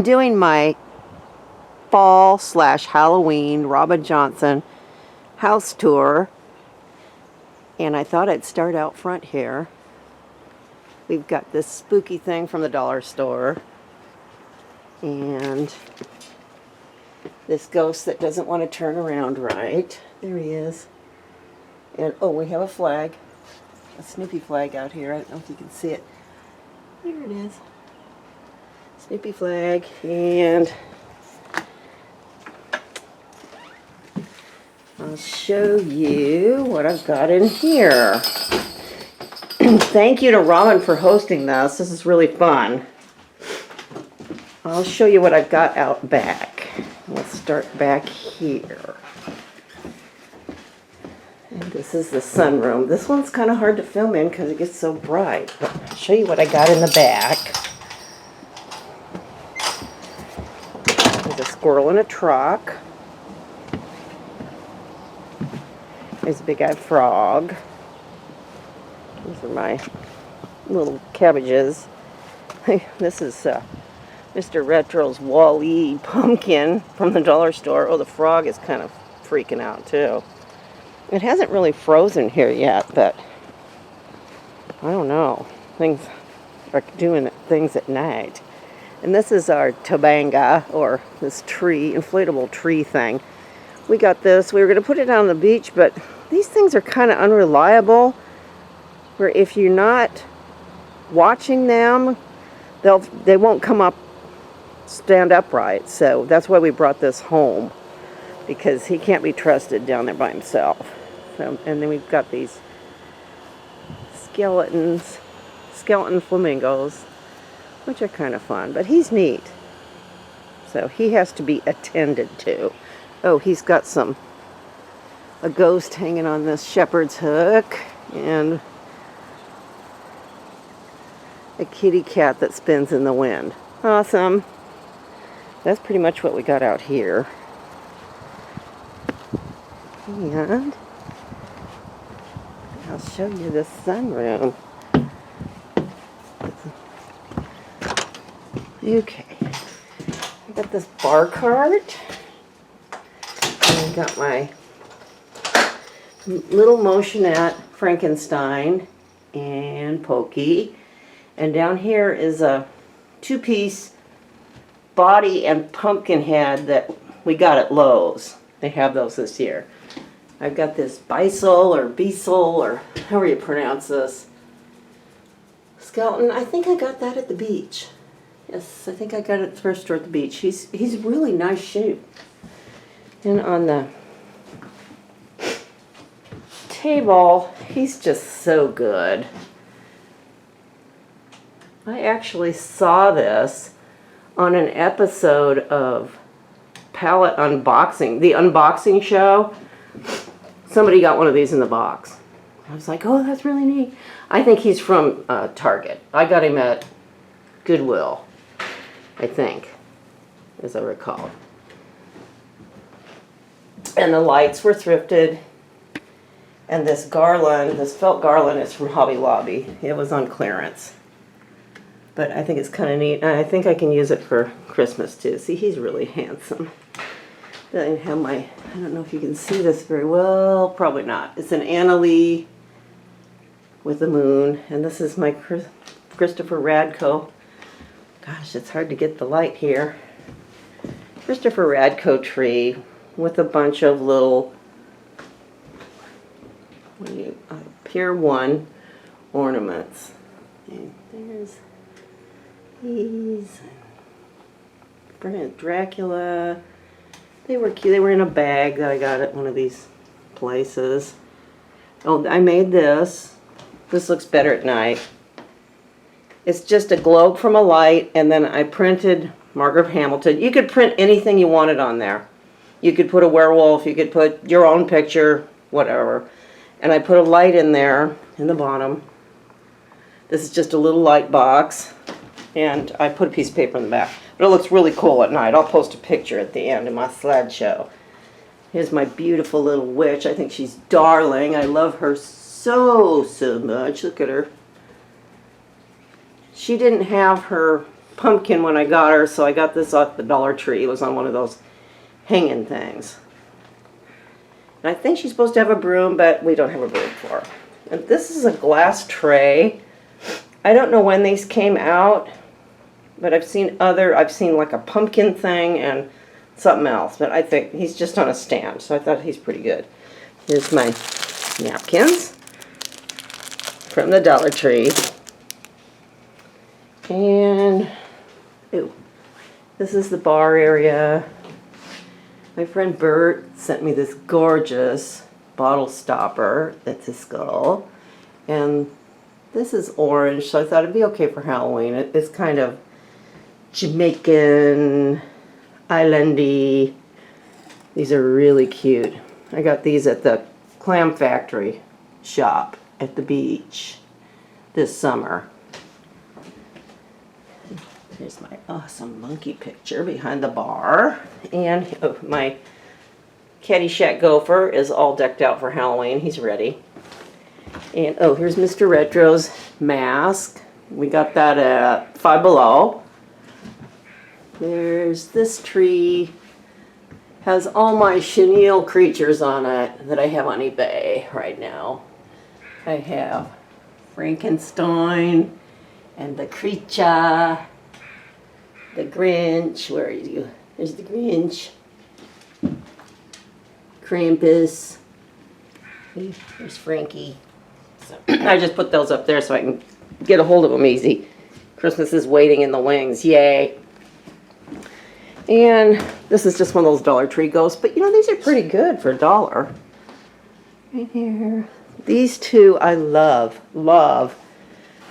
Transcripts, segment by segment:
doing my fall/Halloween Robin Johnson house tour, and I thought I'd start out front here. We've got this spooky thing from the dollar store, and this ghost that doesn't want to turn around right. There he is. And oh, we have a flag, a Snoopy flag out here. I don't know if you can see it. There it is. Snoopy flag. And I'll show you what I've got in here. Thank you to Robin for hosting this. This is really fun. I'll show you what I've got out back. Let's start back here. And this is the sunroom. This one's kind of hard to film in because it gets so bright. But I'll show you what I got in the back. There's a squirrel in a truck. There's a big-eyed frog. These are my little cabbages. This is Mr. Retro's Wall-E pumpkin from the dollar store. Oh, the frog is kind of freaking out, too. It hasn't really frozen here yet, but I don't know. Things are doing things at night. And this is our tobanga, or this tree, inflatable tree thing. We got this. We were going to put it on the beach, but these things are kind of unreliable. Where if you're not watching them, they won't come up, stand upright. So that's why we brought this home, because he can't be trusted down there by himself. So, and then we've got these skeleton flamingos, which are kind of fun, but he's neat. So he has to be attended to. Oh, he's got a ghost hanging on this shepherd's hook, and a kitty cat that spins in the wind. Awesome. That's pretty much what we got out here. And I'll show you the sunroom. Okay. I got this bar cart. And I got my little motionette Frankenstein and Pokey. And down here is a two-piece body and pumpkin head that we got at Lowe's. They have those this year. I've got this Beisel or Beisel, or however you pronounce this, skeleton. I think I got that at the beach. Yes, I think I got it at the thrift store at the beach. He's really nice shape. And on the table, he's just so good. I actually saw this on an episode of Palette Unboxing, the unboxing show. Somebody got one of these in the box. I was like, oh, that's really neat. I think he's from Target. I got him at Goodwill, I think, as I recall. And the lights were thrifted. And this garland, this felt garland, is from Hobby Lobby. It was on clearance. But I think it's kind of neat. I think I can use it for Christmas too. See, he's really handsome. Then I have my, I don't know if you can see this very well. Probably not. It's an Annalee with the moon. And this is my Christopher Radko. Gosh, it's hard to get the light here. Christopher Radko tree with a bunch of little Pier 1 ornaments. And there's these. Dracula. They were cute. They were in a bag that I got at one of these places. Oh, I made this. This looks better at night. It's just a globe from a light, and then I printed Margaret Hamilton. You could print anything you wanted on there. You could put a werewolf, you could put your own picture, whatever. And I put a light in there, in the bottom. This is just a little light box. And I put a piece of paper in the back. But it looks really cool at night. I'll post a picture at the end of my slideshow. Here's my beautiful little witch. I think she's darling. I love her so much. Look at her. She didn't have her pumpkin when I got her, so I got this off the Dollar Tree. It was on one of those hanging things. And I think she's supposed to have a broom, but we don't have a broom for her. And this is a glass tray. I don't know when these came out, but I've seen like a pumpkin thing and something else, but I think he's just on a stand, so I thought he's pretty good. Here's my napkins from the Dollar Tree. And, ooh, this is the bar area. My friend Bert sent me this gorgeous bottle stopper that's a skull. And this is orange, so I thought it'd be okay for Halloween. It's kind of Jamaican, islandy. These are really cute. I got these at the Clam Factory shop at the beach this summer. Here's my awesome monkey picture behind the bar. And my Caddyshack gopher is all decked out for Halloween. He's ready. And here's Mr. Retro's mask. We got that at Five Below. There's this tree. Has all my chenille creatures on it that I have on eBay right now. I have Frankenstein and the creature. The Grinch, where are you? There's the Grinch. Krampus. There's Frankie. So I just put those up there so I can get a hold of them easy. Christmas is waiting in the wings, yay. And this is just one of those Dollar Tree ghosts, but you know, these are pretty good for $1. Right here. These two I love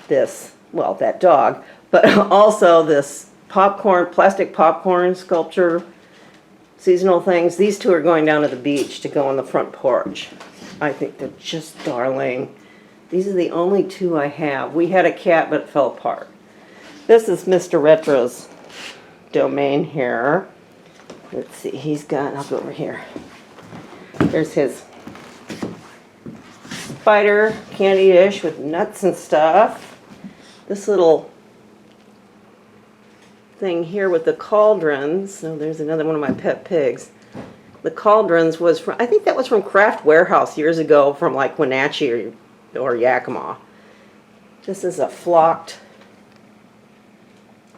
this, well, that dog, but also this plastic popcorn sculpture, seasonal things. These two are going down to the beach to go on the front porch. I think they're just darling. These are the only two I have. We had a cat, but it fell apart. This is Mr. Retro's domain here. Let's see, I'll go over here. There's his spider candy dish with nuts and stuff. This little thing here with the cauldrons. So there's another one of my pet pigs. The cauldrons was from, I think that was from Craft Warehouse years ago, from like Wenatchee or Yakima. This is a flocked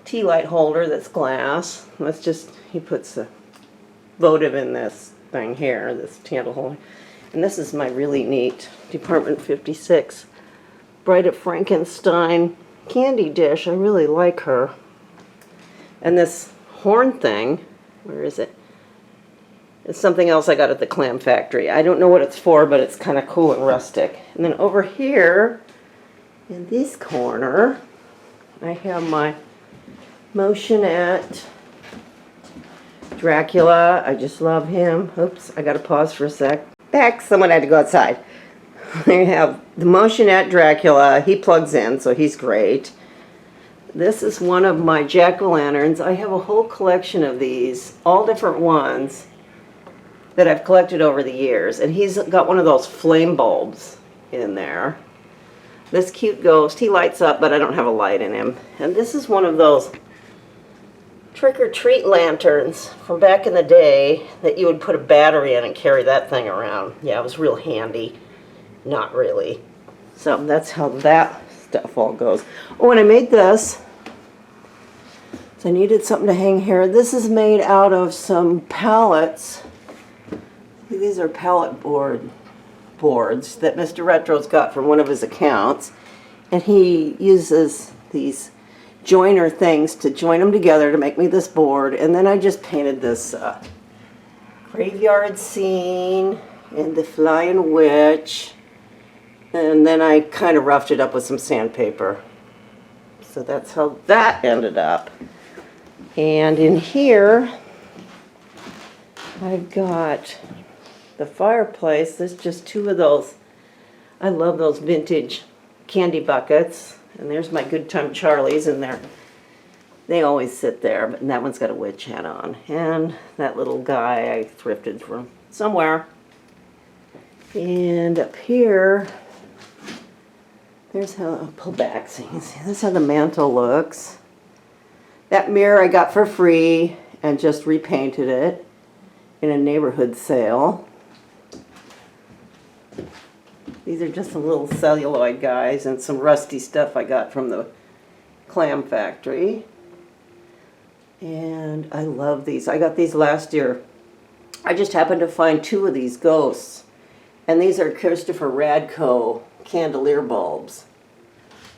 tea light holder that's glass. That's just, he puts a votive in this thing here, this candle holder. And this is my really neat Department 56 Bride of Frankenstein candy dish. I really like her. And this horn thing, where is it? It's something else I got at the Clam Factory. I don't know what it's for, but it's kind of cool and rustic. And then over here, in this corner, I have my motionette Dracula. I just love him. Oops, I gotta pause for a sec. Back, someone had to go outside. I have the motionette Dracula. He plugs in, so he's great. This is one of my jack-o'-lanterns. I have a whole collection of these, all different ones that I've collected over the years. And he's got one of those flame bulbs in there. This cute ghost, he lights up, but I don't have a light in him. And this is one of those trick-or-treat lanterns from back in the day that you would put a battery in and carry that thing around. Yeah, it was real handy. Not really. So that's how that stuff all goes. Oh, and I made this. So I needed something to hang here. This is made out of some pallets. These are pallet boards that Mr. Retro's got from one of his accounts. And he uses these joiner things to join them together to make me this board. And then I just painted this graveyard scene and the flying witch. And then I kind of roughed it up with some sandpaper. So that's how that ended up. And in here, I've got the fireplace. There's just two of those. I love those vintage candy buckets. And there's my Good Time Charlies in there. They always sit there, but that one's got a witch hat on. And that little guy I thrifted from somewhere. And up here, there's how, I'll pull back so you can see. This is how the mantle looks. That mirror I got for free and just repainted it in a neighborhood sale. These are just some little celluloid guys and some rusty stuff I got from the clam factory. And I love these. I got these last year. I just happened to find 2 of these ghosts. And these are Christopher Radko chandelier bulbs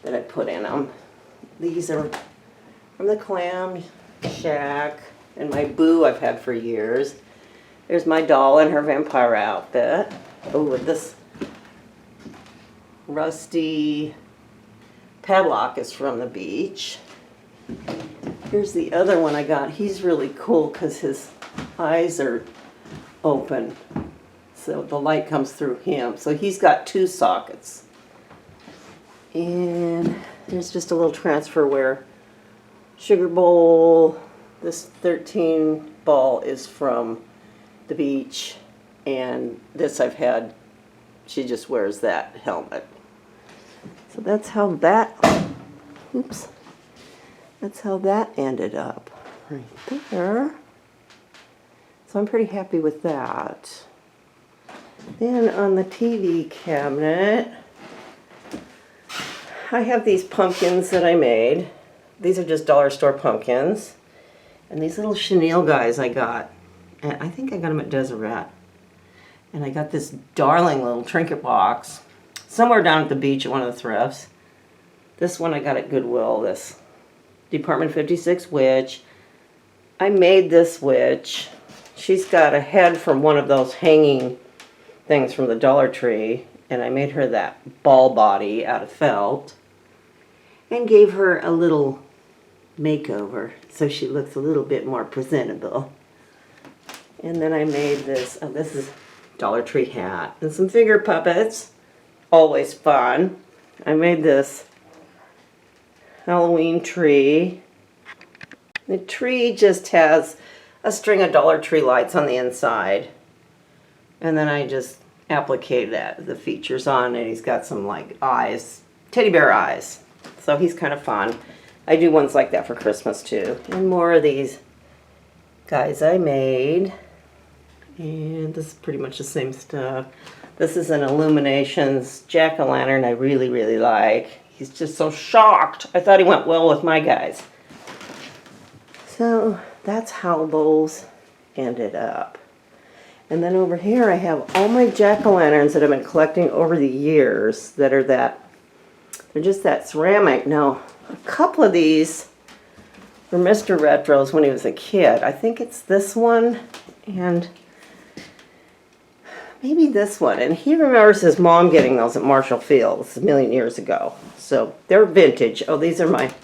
that I put in them. These are from the Clam Shack and my Boo I've had for years. There's my doll in her vampire outfit. Oh, with this rusty padlock is from the beach. Here's the other one I got. He's really cool because his eyes are open. So the light comes through him. So he's got 2 sockets. And there's just a little transferware sugar bowl. This 13 ball is from the beach. And this I've had, she just wears that helmet. So that's how that, oops, that's how that ended up right there. So I'm pretty happy with that. Then on the TV cabinet, I have these pumpkins that I made. These are just dollar store pumpkins. And these little chenille guys I got. And I think I got them at Deseret. And I got this darling little trinket box somewhere down at the beach at one of the thrifts. This one I got at Goodwill, this Department 56 witch. I made this witch. She's got a head from one of those hanging things from the Dollar Tree, and I made her that ball body out of felt and gave her a little makeover so she looks a little bit more presentable. And then I made this, this is Dollar Tree hat and some figure puppets, always fun. I made this Halloween tree. The tree just has a string of Dollar Tree lights on the inside. And then I just appliqued that, the features on, and he's got some like eyes, teddy bear eyes. So he's kind of fun. I do ones like that for Christmas too. And more of these guys I made. And this is pretty much the same stuff. This is an Illuminations jack-o'-lantern I really, really like. He's just so shocked. I thought he went well with my guys. So that's how those ended up. And then over here I have all my jack-o'-lanterns that I've been collecting over the years that are that, they're just that ceramic. Now, a couple of these were Mr. Retros when he was a kid. I think it's this one and maybe this one. And he remembers his mom getting those at Marshall Fields a million years ago. So they're vintage. Oh, these are my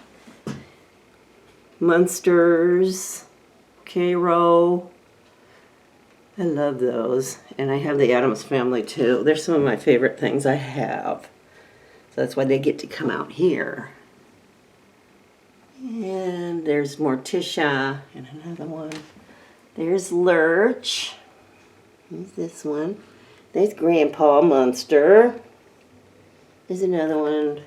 Munsters, Cairo. I love those. And I have the Addams Family too. They're some of my favorite things I have. So that's why they get to come out here. And there's Morticia and another one. There's Lurch. There's this one. There's Grandpa Munster. There's another one.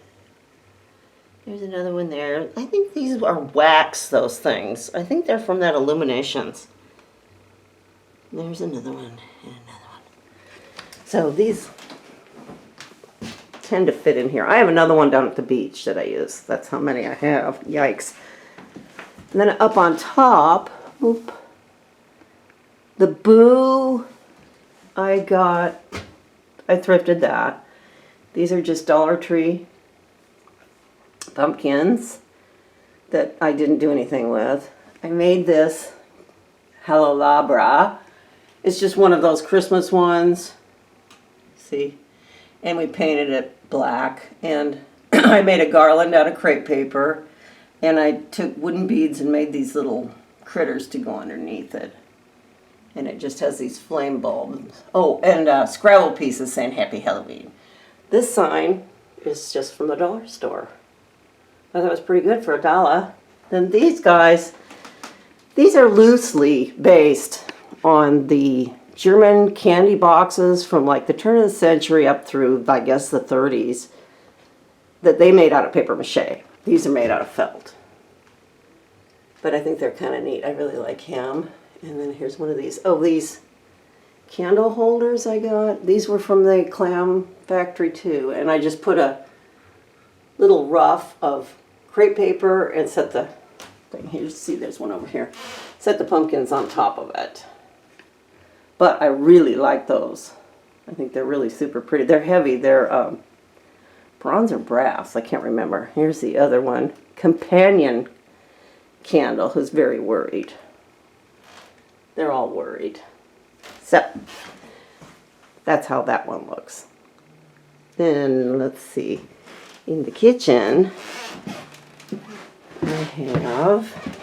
There's another one there. I think these are wax, those things. I think they're from that Illuminations. There's another one and another one. So these tend to fit in here. I have another one down at the beach that I use. That's how many I have. Yikes. And then up on top, oop, the Boo I thrifted that. These are just Dollar Tree pumpkins that I didn't do anything with. I made this Hello Labra. It's just one of those Christmas ones. See? And we painted it black. And I made a garland out of crepe paper. And I took wooden beads and made these little critters to go underneath it. And it just has these flame bulbs. Oh, and Scrabble pieces saying Happy Halloween. This sign is just from the dollar store. I thought it was pretty good for $1. Then these guys, these are loosely based on the German candy boxes from like the turn of the century up through, I guess, the 30s that they made out of paper mache. These are made out of felt. But I think they're kind of neat. I really like him. And then here's one of these. Oh, these candle holders I got. These were from the clam factory too. And I just put a little rough of crepe paper and set the thing here. See, there's one over here. Set the pumpkins on top of it. But I really like those. I think they're really super pretty. They're heavy. They're bronze or brass. I can't remember. Here's the other one. Companion candle, who's very worried. They're all worried. So, that's how that one looks. Then, let's see. In the kitchen, I have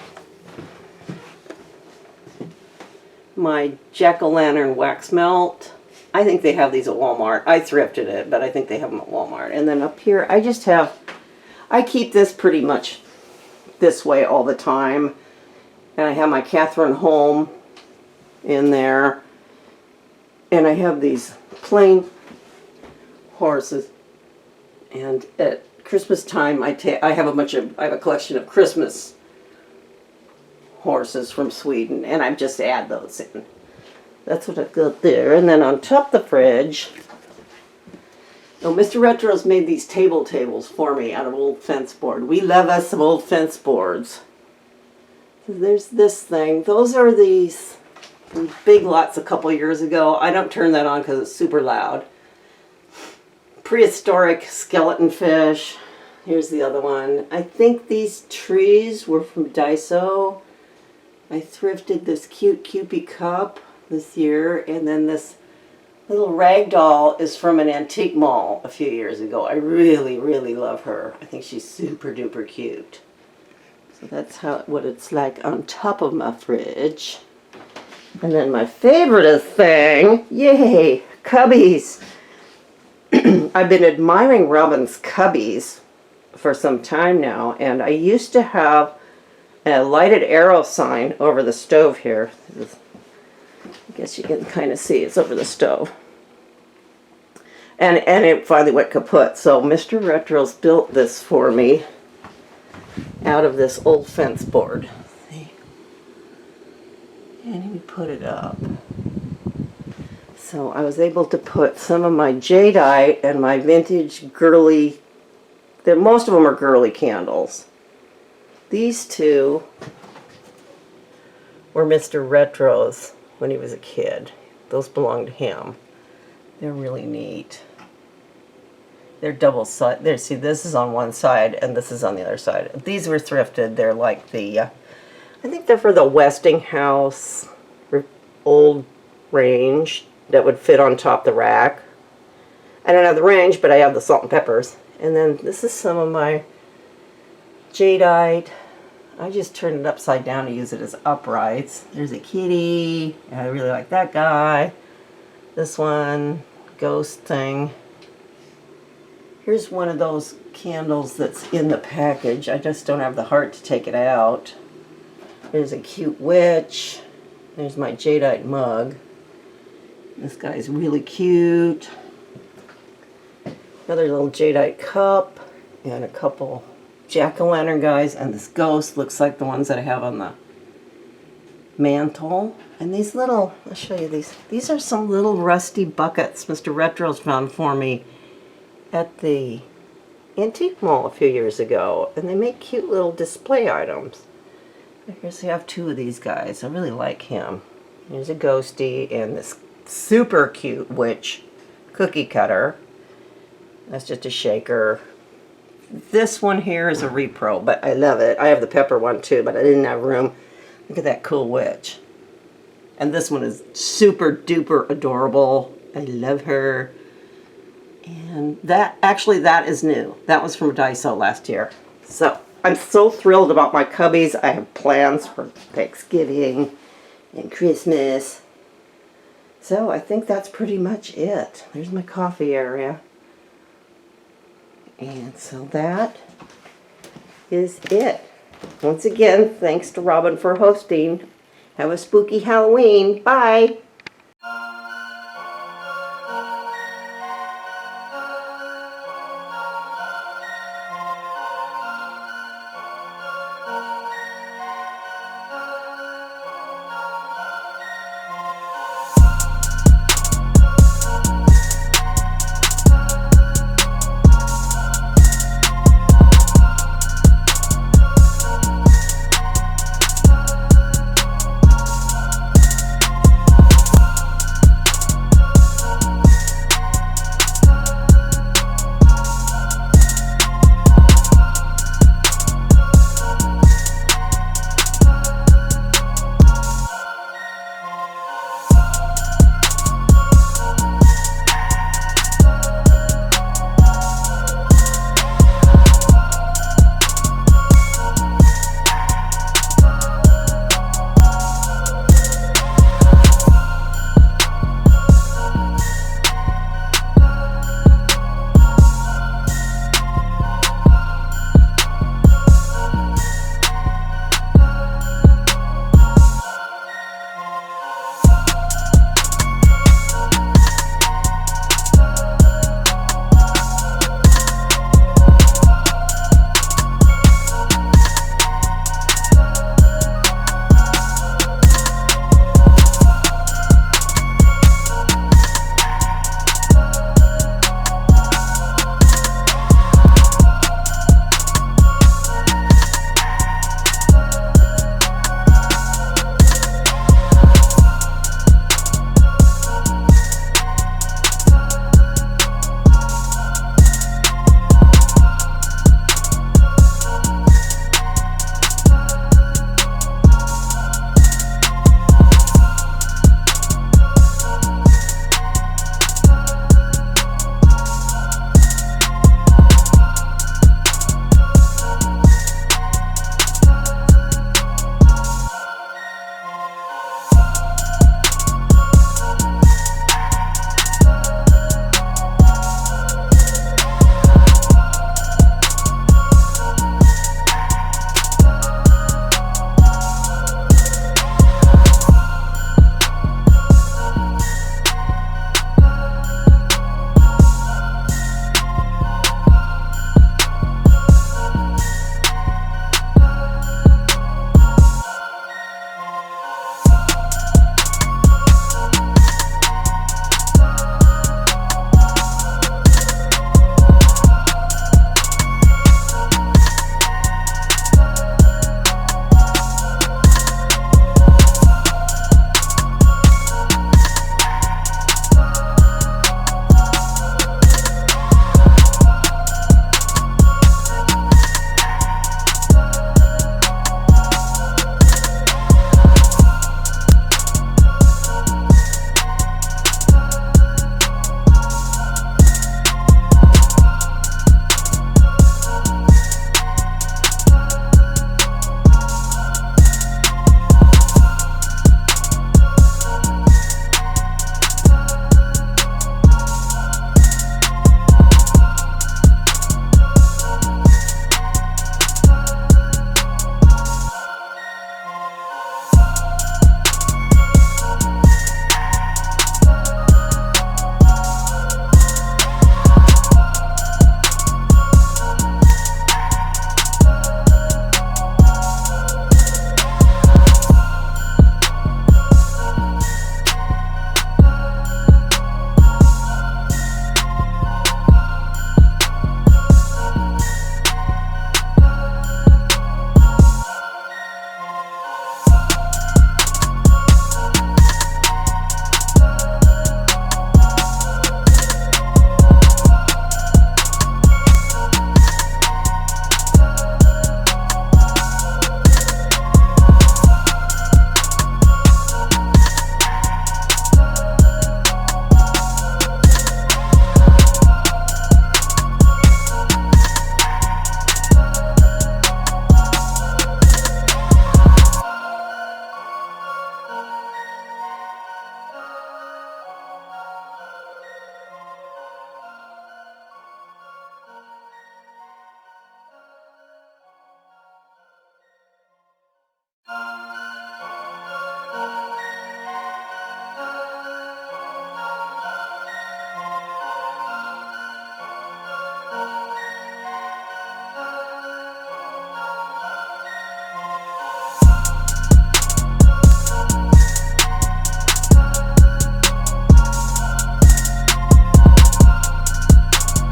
my jack-o'-lantern wax melt. I think they have these at Walmart. I thrifted it, but I think they have them at Walmart. And then up here, I keep this pretty much this way all the time. And I have my Catherine Home in there. And I have these plain horses. And at Christmas time, I have a collection of Christmas horses from Sweden, and I just add those in. That's what I've got there. And then on top of the fridge, oh, Mr. Retros made these tables for me out of old fence board. We love us some old fence boards. So there's this thing. Those are these from Big Lots a couple years ago. I don't turn that on because it's super loud. Prehistoric skeleton fish. Here's the other one. I think these trees were from Daiso. I thrifted this cute Kewpie cup this year, and then this little rag doll is from an antique mall a few years ago. I really, really love her. I think she's super duper cute. So that's what it's like on top of my fridge. And then my favorite thing, yay, cubbies. I've been admiring Robin's cubbies for some time now, and I used to have a lighted arrow sign over the stove here. I guess you can kind of see it's over the stove. And it finally went kaput. So Mr. Retros built this for me out of this old fence board. See? And he put it up. So I was able to put some of my jadeite and my vintage girly, most of them are girly candles. These two were Mr. Retros when he was a kid. Those belong to him. They're really neat. They're double side. There, see, this is on one side and this is on the other side. These were thrifted. They're like the, I think they're for the Westinghouse old range that would fit on top of the rack. I don't have the range, but I have the salt and peppers. And then this is some of my jadeite. I just turned it upside down to use it as uprights. There's a kitty. I really like that guy. This one, ghost thing. Here's one of those candles that's in the package. I just don't have the heart to take it out. There's a cute witch. There's my jadeite mug. This guy's really cute. Another little jadeite cup and a couple jack-o'-lantern guys, and this ghost looks like the ones that I have on the mantle. And these little, I'll show you these. These are some little rusty buckets Mr. Retros found for me at the antique mall a few years ago, and they make cute little display items. I guess I have two of these guys. I really like him. There's a ghosty and this super cute witch cookie cutter. That's just a shaker. This one here is a repro, but I love it. I have the pepper one too, but I didn't have room. Look at that cool witch. And this one is super duper adorable. I love her. And that is new. That was from Daiso last year. So I'm so thrilled about my cubbies. I have plans for Thanksgiving and Christmas. So I think that's pretty much it. There's my coffee area. And so that is it. Once again, thanks to Robin for hosting. Have a spooky Halloween. Bye.